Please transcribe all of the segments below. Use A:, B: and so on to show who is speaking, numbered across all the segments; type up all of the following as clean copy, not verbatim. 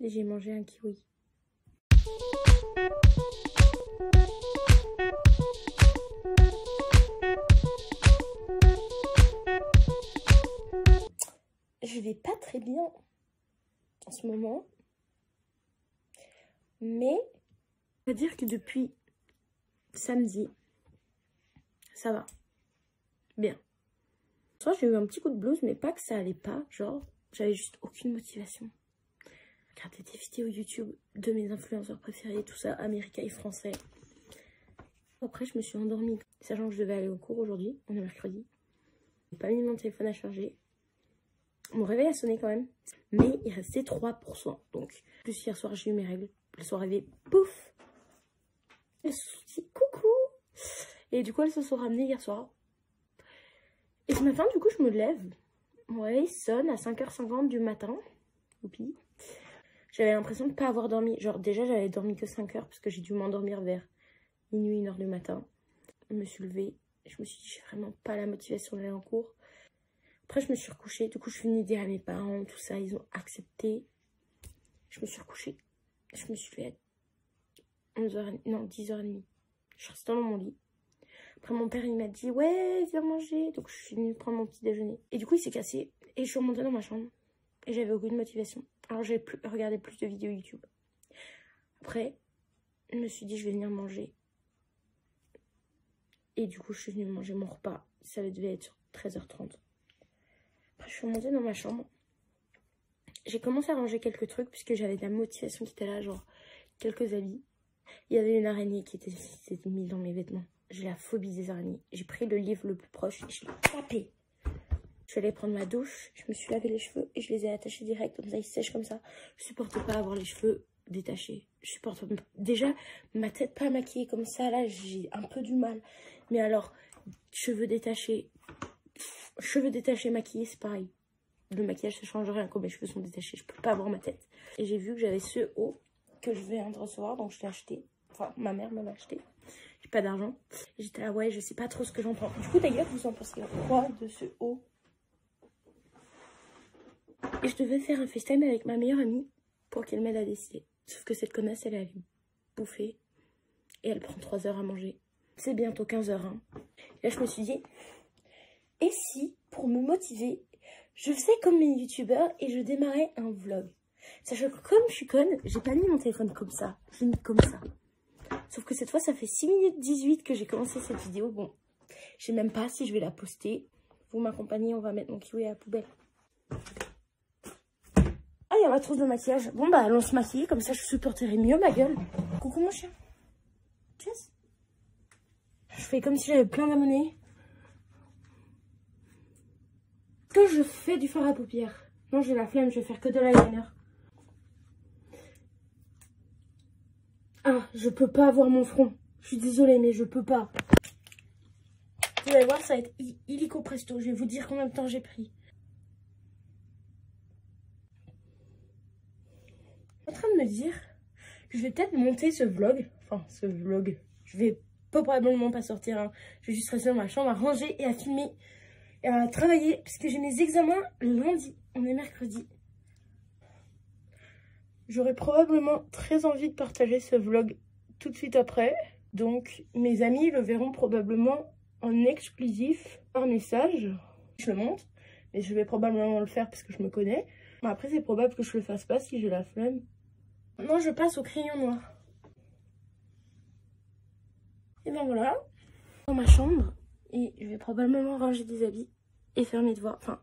A: Et j'ai mangé un kiwi. Je vais pas très bien en ce moment. Mais on va dire que depuis samedi, ça va. Bien. Soit j'ai eu un petit coup de blues, mais pas que ça allait pas. Genre, j'avais juste aucune motivation. Regarder des vidéos YouTube de mes influenceurs préférés, tout ça, américains et français. Après, je me suis endormie, sachant que je devais aller au cours aujourd'hui, on est mercredi. J'ai pas mis mon téléphone à charger. Mon réveil a sonné quand même, mais il restait 3%. Donc, plus hier soir, j'ai eu mes règles. Elles sont arrivées, pouf! Elles se sont dit coucou! Et du coup, elles se sont ramenées hier soir. Et ce matin, du coup, je me lève. Mon réveil sonne à 5h50 du matin. Oupi. J'avais l'impression de ne pas avoir dormi. Genre, déjà, j'avais dormi que 5 heures parce que j'ai dû m'endormir vers minuit, 1h du matin. Je me suis levée. Je me suis dit, j'ai vraiment pas la motivation d'aller en cours. Après, je me suis recouchée. Du coup, je suis venue dire à mes parents, tout ça. Ils ont accepté. Je me suis recouchée. Je me suis levée à 11h30. Non, 10h30. Je suis restée dans mon lit. Après, mon père, il m'a dit, ouais, viens manger. Donc, je suis venue prendre mon petit déjeuner. Et du coup, il s'est cassé. Et je suis remontée dans ma chambre. Et j'avais aucune motivation. Alors, j'ai regardé plus de vidéos YouTube. Après, je me suis dit, je vais venir manger. Et du coup, je suis venue manger mon repas. Ça devait être sur 13h30. Après, je suis remontée dans ma chambre. J'ai commencé à ranger quelques trucs puisque j'avais de la motivation qui était là, genre quelques habits. Il y avait une araignée qui s'était mise dans mes vêtements. J'ai la phobie des araignées. J'ai pris le livre le plus proche et je l'ai tapé. Je suis allée prendre ma douche, je me suis lavé les cheveux et je les ai attachés direct, comme ça ils sèchent comme ça. Je supporte pas avoir les cheveux détachés. Je supporte pas. Déjà, ma tête pas maquillée comme ça, là j'ai un peu du mal. Mais alors, cheveux détachés maquillés, c'est pareil. Le maquillage ça change rien quand mes cheveux sont détachés, je peux pas avoir ma tête. Et j'ai vu que j'avais ce haut que je viens de recevoir, donc je l'ai acheté. Enfin, ma mère me l'a acheté. J'ai pas d'argent. J'étais là, ouais, je sais pas trop ce que j'en pense. Du coup, d'ailleurs, vous en pensez quoi de ce haut? Et je devais faire un FaceTime avec ma meilleure amie pour qu'elle m'aide à décider. Sauf que cette connasse, elle allait bouffer. Et elle prend 3 heures à manger. C'est bientôt 15h. Hein. Et là, je me suis dit, et si, pour me motiver, je faisais comme mes youtubeurs et je démarrais un vlog. Sachant que comme je suis conne, j'ai pas mis mon téléphone comme ça. Je l'ai mis comme ça. Sauf que cette fois, ça fait 6 minutes 18 que j'ai commencé cette vidéo. Bon, je sais même pas si je vais la poster. Vous m'accompagnez, on va mettre mon kiwi à la poubelle. Ah, il y a ma trousse de maquillage. Bon, bah, allons se maquiller, comme ça je supporterai mieux ma gueule. Coucou mon chien. Cheers. Je fais comme si j'avais plein d'abonnés. Que je fais du fard à paupières. Non, j'ai la flemme, je vais faire que de l'eyeliner. Ah, je peux pas avoir mon front. Je suis désolée, mais je peux pas. Vous allez voir, ça va être illico presto. Je vais vous dire combien de temps j'ai pris. Je suis en train de me dire que je vais peut-être monter ce vlog. Enfin, ce vlog. Je vais probablement pas sortir. Hein. Je vais juste rester dans ma chambre à ranger et à filmer. Et à travailler. Parce que j'ai mes examens lundi. On est mercredi. J'aurais probablement très envie de partager ce vlog tout de suite après. Donc, mes amis le verront probablement en exclusif par message. Je le montre, mais je vais probablement le faire parce que je me connais. Mais après, c'est probable que je le fasse pas si j'ai la flemme. Maintenant, je passe au crayon noir. Et ben voilà, dans ma chambre. Et je vais probablement ranger des habits et faire mes devoirs. Enfin,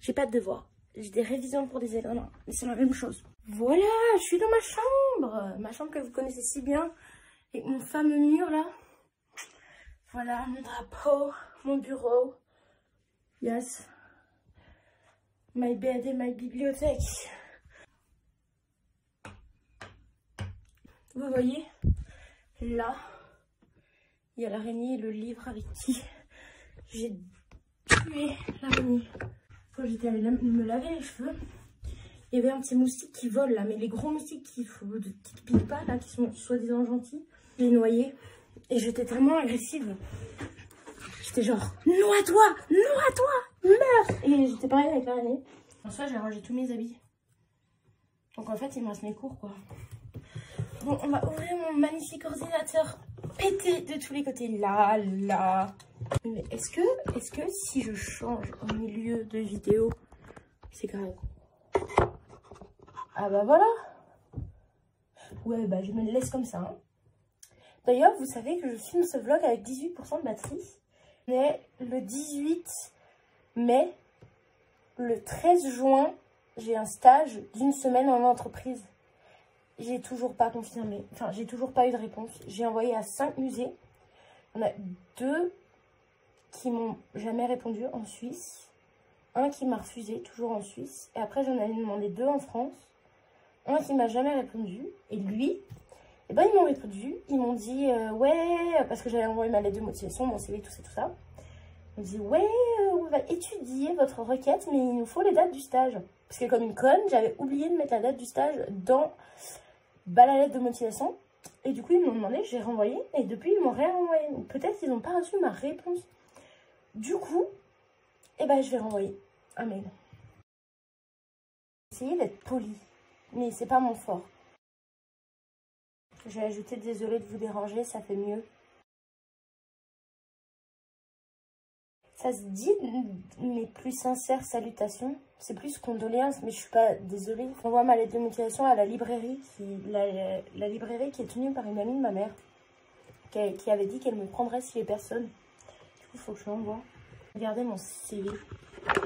A: j'ai pas de devoirs. J'ai des révisions pour des examens, mais c'est la même chose. Voilà, je suis dans ma chambre. Ma chambre que vous connaissez si bien. Et mon fameux mur là. Voilà, mon drapeau, mon bureau. Yes. My bed et my bibliothèque. Vous voyez, là, il y a l'araignée et le livre avec qui j'ai tué l'araignée. Quand j'étais allée me laver les cheveux, il y avait un petit moustique qui vole là, mais les gros moustiques qui piquent pas là, qui sont soi-disant gentils, je l'ai noyé et j'étais tellement agressive. J'étais genre, noie-toi, meurs. Et j'étais pareil avec l'araignée. En soi, j'ai rangé tous mes habits. Donc en fait, il me reste mes cours, quoi. Bon, on va ouvrir mon magnifique ordinateur pété de tous les côtés. Là. Mais est-ce que si je change au milieu de vidéo, c'est grave? Ah bah voilà. Ouais, bah je me le laisse comme ça. Hein. D'ailleurs, vous savez que je filme ce vlog avec 18% de batterie. Mais le 18 mai, le 13 juin, j'ai un stage d'une semaine en entreprise. J'ai toujours pas confirmé. Enfin, j'ai toujours pas eu de réponse. J'ai envoyé à 5 musées. On a 2 qui m'ont jamais répondu en Suisse. Un qui m'a refusé, toujours en Suisse. Et après, j'en avais demandé 2 en France. Un qui m'a jamais répondu. Et lui, eh ben, ils m'ont répondu. Ils m'ont dit, ouais, parce que j'avais envoyé ma lettre de motivation, mon CV, tout ça. Ils m'ont dit, ouais, on va étudier votre requête, mais il nous faut les dates du stage. Parce que comme une conne, j'avais oublié de mettre la date du stage dans la lettre de motivation. Et du coup, ils m'ont demandé, j'ai renvoyé. Et depuis, ils m'ont rien renvoyé. Peut-être qu'ils n'ont pas reçu ma réponse. Du coup, eh ben, je vais renvoyer un mail. Essayez d'être poli. Mais c'est pas mon fort. J'ai ajouté désolé de vous déranger, ça fait mieux. Ça se dit mes plus sincères salutations. C'est plus condoléances, mais je suis pas désolée. J'envoie ma lettre de motivation à la librairie, la librairie qui est tenue par une amie de ma mère, qui avait dit qu'elle me prendrait si les personnes. Du coup, il faut que je l'envoie. Regardez mon CV.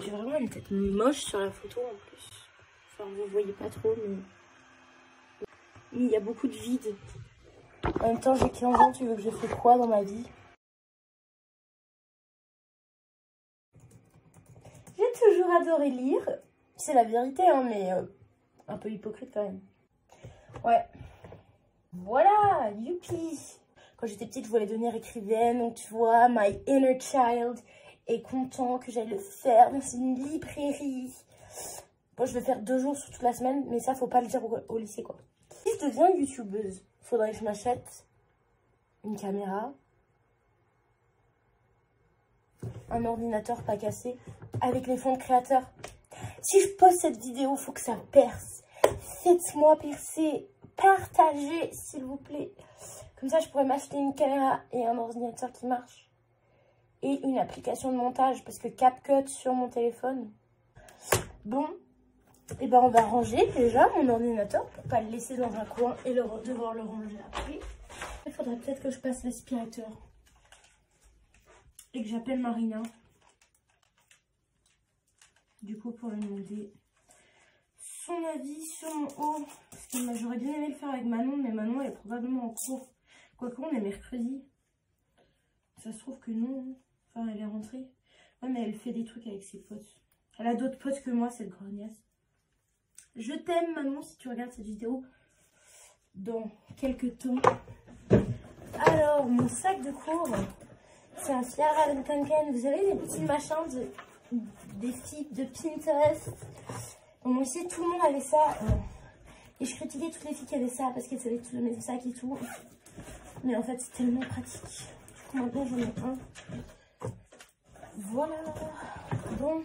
A: J'ai vraiment une tête moche sur la photo en plus. Enfin, vous voyez pas trop, mais il y a beaucoup de vide. En même temps, j'ai 15 ans, tu veux que je fasse quoi dans ma vie? J'ai toujours adoré lire. C'est la vérité, hein, mais un peu hypocrite quand même. Ouais. Voilà, youpi. Quand j'étais petite, je voulais devenir écrivaine. Donc, tu vois, my inner child est content que j'aille le faire dans une librairie. Bon, je vais faire 2 jours sur toute la semaine, mais ça, faut pas le dire au lycée, quoi. Si je deviens youtubeuse, faudrait que je m'achète une caméra, un ordinateur pas cassé, avec les fonds de créateur. Si je poste cette vidéo, faut que ça perce. Faites-moi percer, partagez, s'il vous plaît. Comme ça, je pourrais m'acheter une caméra et un ordinateur qui marche. Et une application de montage, parce que CapCut sur mon téléphone. Bon, et ben on va ranger déjà mon ordinateur pour pas le laisser dans un coin et devoir le ranger après. Il faudrait peut-être que je passe l'aspirateur. Et que j'appelle Marina. Du coup, pour lui demander son avis sur mon haut. Parce que j'aurais bien aimé le faire avec Manon, mais Manon elle est probablement en cours. Quoique on est mercredi. Ça se trouve que non. Enfin, elle est rentrée. Ouais, mais elle fait des trucs avec ses potes. Elle a d'autres potes que moi, cette grognasse. Je t'aime, Manon, si tu regardes cette vidéo dans quelques temps. Alors, mon sac de cours, c'est un Ciara Kanken. Vous avez les petits machins des filles de Pinterest. Bon, moi aussi, tout le monde avait ça. Et je critiquais toutes les filles qui avaient ça parce qu'elles savaient tout le même sac et tout. Mais en fait, c'est tellement pratique. Du coup, maintenant, j'en ai un. Voilà. Bon.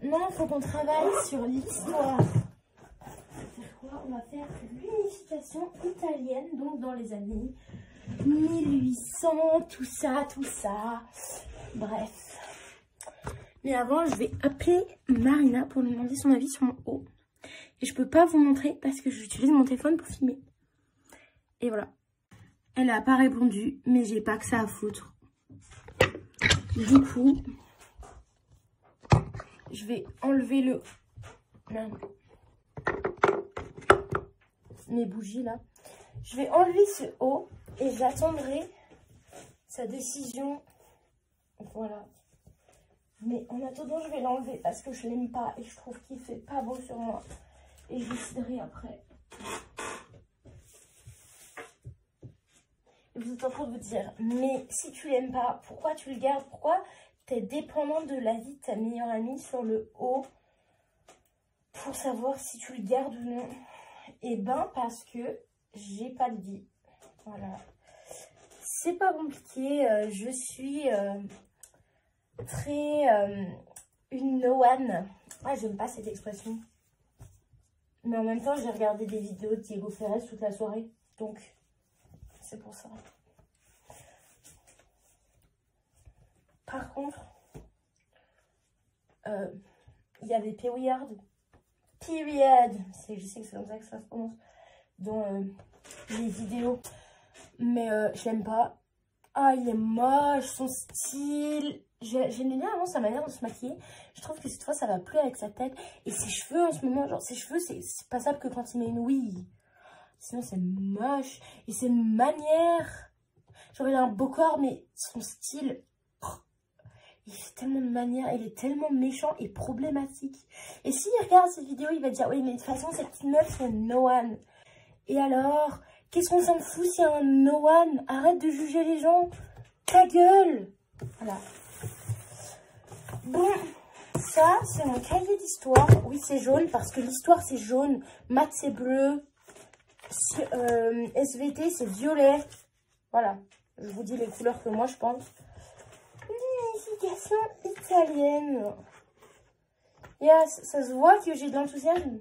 A: Maintenant, il faut qu'on travaille sur l'histoire. On va faire l'unification italienne, donc dans les années 1800, tout ça. Bref. Mais avant, je vais appeler Marina pour lui demander son avis sur mon haut. Et je peux pas vous montrer parce que j'utilise mon téléphone pour filmer. Et voilà. Elle n'a pas répondu, mais j'ai pas que ça à foutre. Du coup, je vais enlever le... Merde. Mes bougies là. Je vais enlever ce haut et j'attendrai sa décision. Voilà. Mais en attendant, je vais l'enlever parce que je l'aime pas et je trouve qu'il fait pas beau sur moi. Et je déciderai après. Et vous êtes en train de vous dire, mais si tu l'aimes pas, pourquoi tu le gardes? Pourquoi tu es dépendant de l'avis de ta meilleure amie sur le haut pour savoir si tu le gardes ou non? Et ben parce que j'ai pas de vie. Voilà. C'est pas compliqué. Je suis très une no one. Ah, j'aime pas cette expression. Mais en même temps, j'ai regardé des vidéos de Diego Ferrez toute la soirée. Donc, c'est pour ça. Par contre, il y avait Period. Je sais que c'est comme ça que ça se prononce. Dans les vidéos. Mais je l'aime pas. Ah, il est moche, son style. J'aimais bien avant sa manière de se maquiller. Je trouve que cette fois, ça va plus avec sa tête. Et ses cheveux en ce moment, genre, ses cheveux, c'est passable que quand il met une ouïe. Sinon, c'est moche. Et ses manières. Genre, il a un beau corps, mais son style. Il fait tellement de manières. Il est tellement méchant et problématique. Et s'il regarde cette vidéo, il va dire, oui, mais de toute façon, cette petite meuf, c'est no one. Et alors, qu'est-ce qu'on s'en fout s'il y a un no one? Arrête de juger les gens. Ta gueule. Voilà. Bon, ça, c'est mon cahier d'histoire. Oui, c'est jaune parce que l'histoire, c'est jaune. Maths, c'est bleu. SVT, c'est violet. Voilà. Je vous dis les couleurs que moi, je pense. Unification italienne. Yes, ça se voit que j'ai de l'enthousiasme.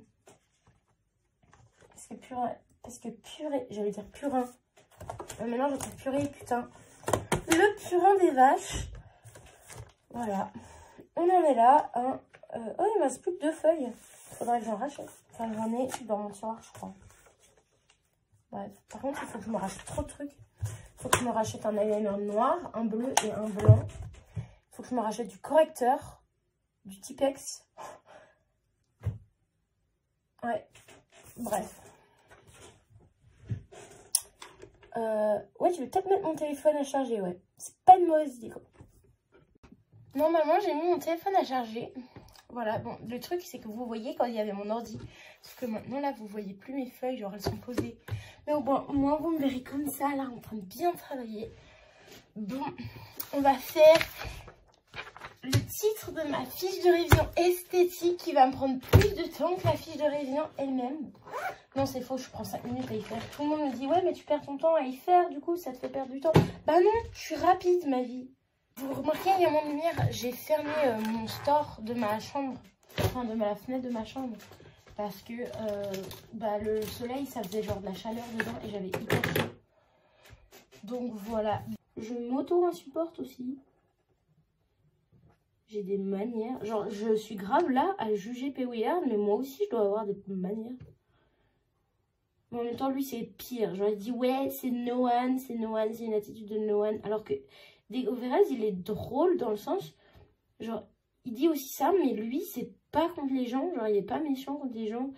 A: Parce que purée, j'allais dire purin. Maintenant, je trouve purée, putain. Le purin des vaches. Voilà. On en est là. Hein. Oh, il me reste plus que 2 feuilles. Faudrait que j'en rachète. Enfin, j'en ai dans mon tiroir, je crois. Bref. Par contre, il faut que je me rachète trop de trucs. Il faut que je me rachète un eyeliner noir, un bleu et un blanc. Il faut que je me rachète du correcteur, du Tipex. Ouais. Bref. Ouais, je vais peut-être mettre mon téléphone à charger, ouais. C'est pas une mauvaise idée, quoi. Normalement, j'ai mis mon téléphone à charger. Voilà, bon, le truc, c'est que vous voyez quand il y avait mon ordi. Sauf que maintenant, là, vous voyez plus mes feuilles, genre, elles sont posées. Mais au moins, vous me verrez comme ça, là, en train de bien travailler. Bon, on va faire le titre de ma fiche de révision esthétique qui va me prendre plus de temps que la fiche de révision elle-même. Non, c'est faux, je prends 5 minutes à y faire. Tout le monde me dit, ouais, mais tu perds ton temps à y faire, du coup, ça te fait perdre du temps. Bah non, je suis rapide, ma vie. Vous remarquez, il y a mon lumière, j'ai fermé mon store de ma chambre, enfin, de la fenêtre de ma chambre. Parce que le soleil, ça faisait genre de la chaleur dedans et j'avais hyper chaud. Donc voilà, je m'auto-insupporte aussi. J'ai des manières. Genre, je suis grave là à juger P.Weird, mais moi aussi, je dois avoir des manières. Mais en même temps, lui, c'est pire. Genre, il dit, ouais, c'est no one, c'est une attitude de no one. Alors que Diego Ferrez, il est drôle dans le sens, genre, il dit aussi ça, mais lui, c'est pas contre les gens. Genre, il est pas méchant contre les gens.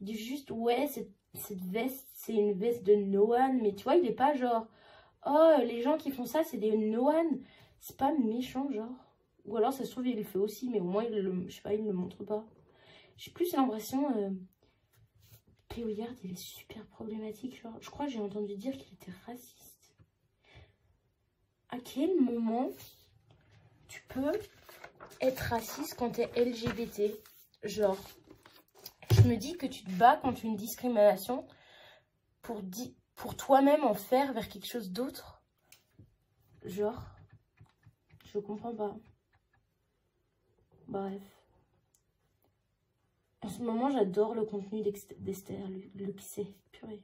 A: Il dit juste, ouais, cette veste, c'est une veste de no one. Mais tu vois, il est pas genre, oh, les gens qui font ça, c'est des no one. C'est pas méchant, genre. Ou alors, ça se trouve, il le fait aussi, mais au moins, je sais pas, il ne le montre pas. J'ai plus l'impression... P.Weird, il est super problématique. Genre, je crois que j'ai entendu dire qu'il était raciste. À quel moment tu peux être raciste quand t'es LGBT? Genre, je me dis que tu te bats contre une discrimination pour toi-même en faire vers quelque chose d'autre. Genre, je comprends pas. Bref. En ce moment, j'adore le contenu d'Esther Luxé. Purée.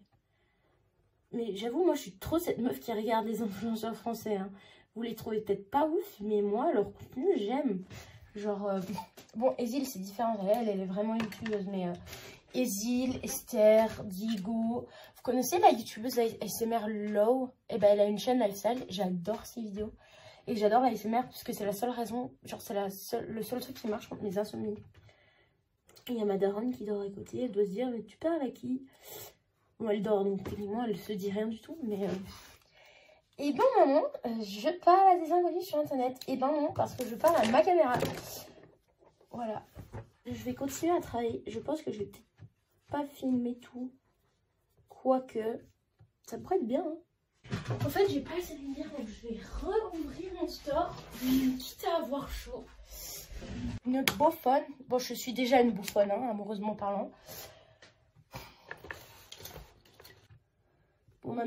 A: Mais j'avoue, moi, je suis trop cette meuf qui regarde les influenceurs français. Hein. Vous les trouvez peut-être pas ouf, mais moi, leur contenu, j'aime. Genre, bon, Ezil, c'est différent. Elle est vraiment youtubeuse, mais Ezil, Esther, Diego. Vous connaissez la youtubeuse ASMR Low? Eh ben, elle a une chaîne lifestyle. J'adore ses vidéos. Et j'adore la ASMR parce que c'est la seule raison, genre, c'est le seul truc qui marche contre mes insomnies. Il y a ma daronne qui dort à côté, elle doit se dire, mais tu parles à qui? Bon, elle dort, donc techniquement, elle se dit rien du tout, mais... Et ben maman, je parle à des inconnus sur internet. Et ben non, parce que je parle à ma caméra. Voilà. Je vais continuer à travailler. Je pense que je vais peut-être pas filmer tout. Quoique, ça pourrait être bien, hein. En fait, j'ai pas assez de lumière, donc je vais rouvrir mon store, quitte à avoir chaud. Une bouffonne. Bon, je suis déjà une bouffonne, hein, amoureusement parlant. Bon, ma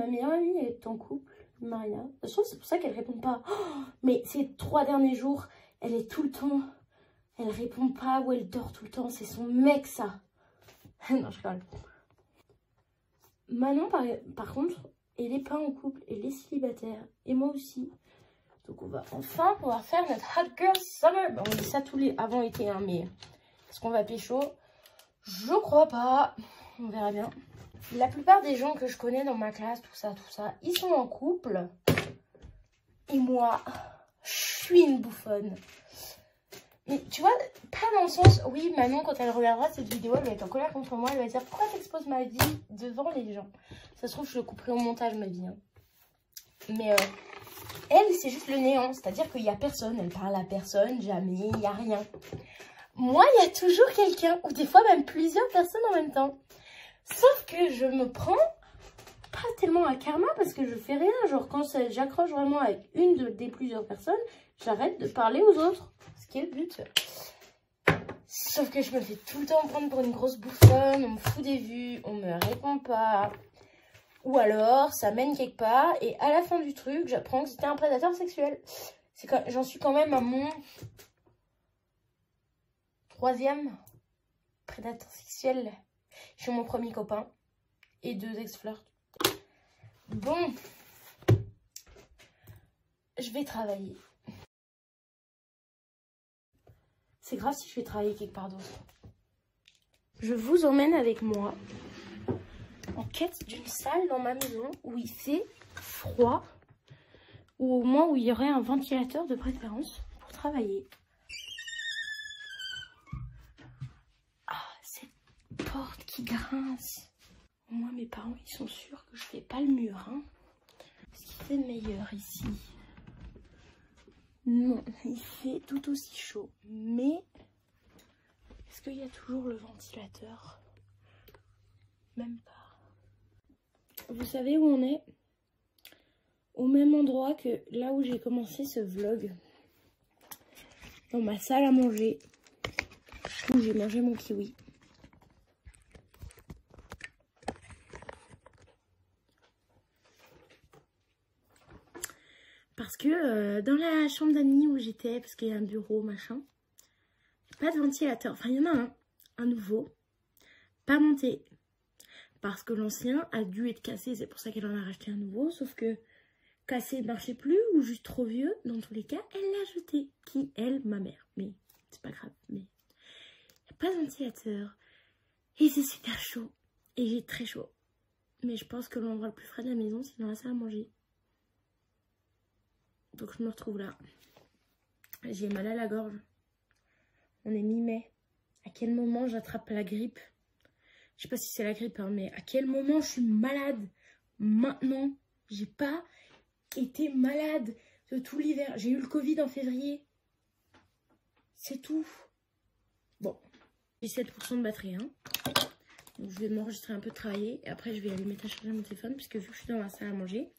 A: meilleure amie est en couple, Maria. De toute façon, c'est pour ça qu'elle répond pas. Oh, mais ces 3 derniers jours, elle est tout le temps... Elle répond pas ou elle dort tout le temps. C'est son mec, ça. Non, je rigole. Manon, par contre, elle n'est pas en couple, elle est célibataire. Et moi aussi. Donc on va enfin pouvoir faire notre Hot Girl Summer. Bon, on dit ça tous les avant été, hein, mais est-ce qu'on va pécho? Je crois pas. On verra bien. La plupart des gens que je connais dans ma classe, tout ça, ils sont en couple. Et moi, je suis une bouffonne. Mais tu vois, pas dans le sens... Oui, Manon, quand elle regardera cette vidéo, elle va être en colère contre moi. Elle va dire, pourquoi t'exposes ma vie devant les gens? Ça se trouve, je le couperai au montage, ma vie. Hein. Mais elle, c'est juste le néant. C'est-à-dire qu'il n'y a personne. Elle parle à personne, jamais, il n'y a rien. Moi, il y a toujours quelqu'un. Ou des fois, même plusieurs personnes en même temps. Sauf que je me prends pas tellement à karma parce que je fais rien. Genre, quand j'accroche vraiment avec une des plusieurs personnes, j'arrête de parler aux autres. Ce qui est le but. Sauf que je me fais tout le temps prendre pour une grosse bouffonne. On me fout des vues, on me répond pas. Ou alors, ça mène quelque part. Et à la fin du truc, j'apprends que c'était un prédateur sexuel. J'en suis quand même à mon 3e prédateur sexuel. Je suis mon premier copain. Et 2 ex-flirts. Bon. Je vais travailler. C'est grave si je vais travailler quelque part d'autre. Je vous emmène avec moi en quête d'une salle dans ma maison où il fait froid. Ou au moins où il y aurait un ventilateur de préférence pour travailler. Ah, cette porte qui grince. Au moins mes parents ils sont sûrs que je fais pas le mur. Hein. Est-ce qu'il fait meilleur ici? Non, il fait tout aussi chaud. Mais est-ce qu'il y a toujours le ventilateur? Même pas. Vous savez où on est? Au même endroit que là où j'ai commencé ce vlog. Dans ma salle à manger. Où j'ai mangé mon kiwi. Parce que dans la chambre d'amis où j'étais, parce qu'il y a un bureau, machin, pas de ventilateur. Enfin, il y en a un nouveau, pas monté. Parce que l'ancien a dû être cassé, c'est pour ça qu'elle en a racheté un nouveau. Sauf que cassé ne marchait plus ou juste trop vieux, dans tous les cas, elle l'a jeté. Qui? Elle, ma mère. Mais c'est pas grave. Mais il n'y a pas de ventilateur. Et c'est super chaud. Et j'ai très chaud. Mais je pense que l'endroit le plus frais de la maison, c'est dans la salle à manger. Donc je me retrouve là. J'ai mal à la gorge. On est mi-mai. À quel moment j'attrape la grippe? Je sais pas si c'est la grippe, hein, mais à quel moment je suis malade? Maintenant, j'ai pas été malade de tout l'hiver. J'ai eu le Covid en février. C'est tout. Bon, j'ai 7% de batterie. Hein. Donc, je vais m'enregistrer un peu de travailler. Et après, je vais aller mettre à charger mon téléphone. Puisque vu que je suis dans la salle à manger,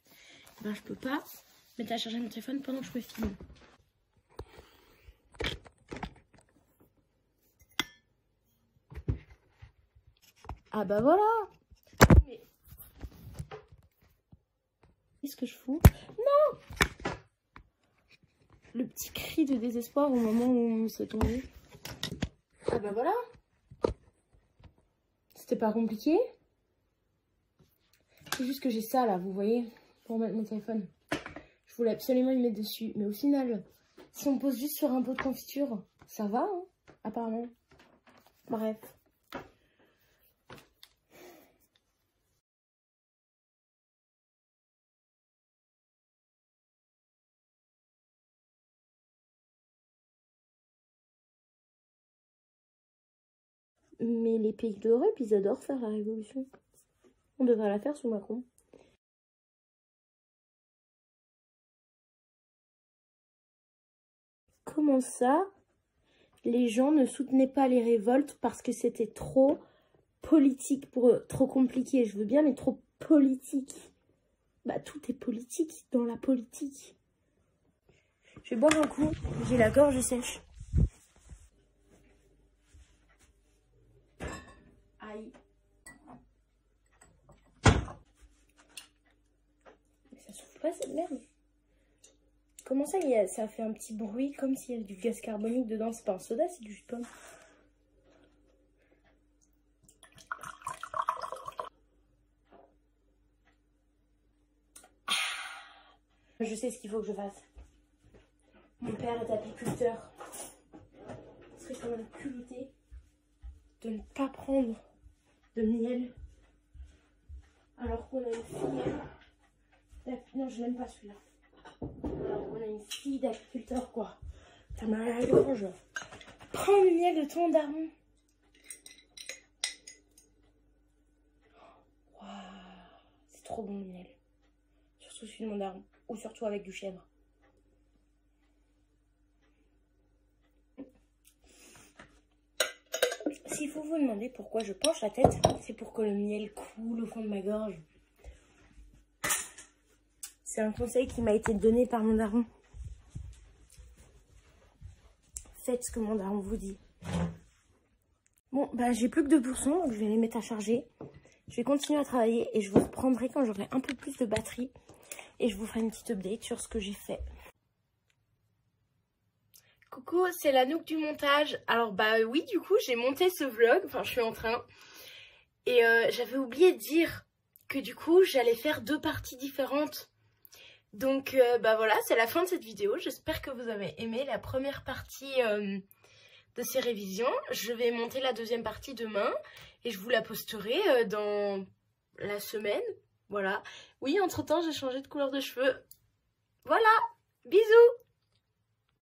A: ben, je peux pas mettre à charger mon téléphone pendant que je me filme. Ah bah voilà. Mais qu'est-ce que je fous? Non. Le petit cri de désespoir au moment où on s'est tombé. Ah bah voilà. C'était pas compliqué. C'est juste que j'ai ça là, vous voyez, pour mettre mon téléphone. Je voulais absolument y mettre dessus. Mais au final, si on pose juste sur un pot de confiture, ça va, hein, apparemment. Bref. Mais les pays d'Europe, ils adorent faire la révolution. On devrait la faire sous Macron. Comment ça, les gens ne soutenaient pas les révoltes parce que c'était trop politique pour eux, trop compliqué. Je veux bien, mais trop politique. Bah, tout est politique dans la politique. Je vais boire un coup, j'ai la gorge sèche. Aïe. Mais ça souffle pas cette merde. Comment ça, ça fait un petit bruit comme s'il y avait du gaz carbonique dedans? C'est pas un soda, c'est du jus de pomme. Je sais ce qu'il faut que je fasse. Mon père est apiculteur. Ce serait quand même culotté de ne pas prendre de miel alors qu'on a une fille. Non, je n'aime pas celui-là. Alors qu'on a une fille d'apiculteur, quoi. Ça m'a la gorge. Prends le miel de ton daron. Waouh, c'est trop bon le miel. Surtout celui de mon daron. Ou surtout avec du chèvre. S'il faut vous demander pourquoi je penche la tête, c'est pour que le miel coule au fond de ma gorge. C'est un conseil qui m'a été donné par mon daron. Faites ce que mon daron vous dit. Bon, bah j'ai plus que 2%, donc je vais les mettre à charger. Je vais continuer à travailler et je vous reprendrai quand j'aurai un peu plus de batterie. Et je vous ferai une petite update sur ce que j'ai fait. Coucou, c'est l'Anouk du montage. Alors bah oui, du coup j'ai monté ce vlog, enfin je suis en train. Et j'avais oublié de dire que du coup j'allais faire 2 parties différentes. Donc bah voilà, c'est la fin de cette vidéo. J'espère que vous avez aimé la première partie de ces révisions. Je vais monter la deuxième partie demain et je vous la posterai dans la semaine. Voilà. Oui, entre temps j'ai changé de couleur de cheveux. Voilà, bisous!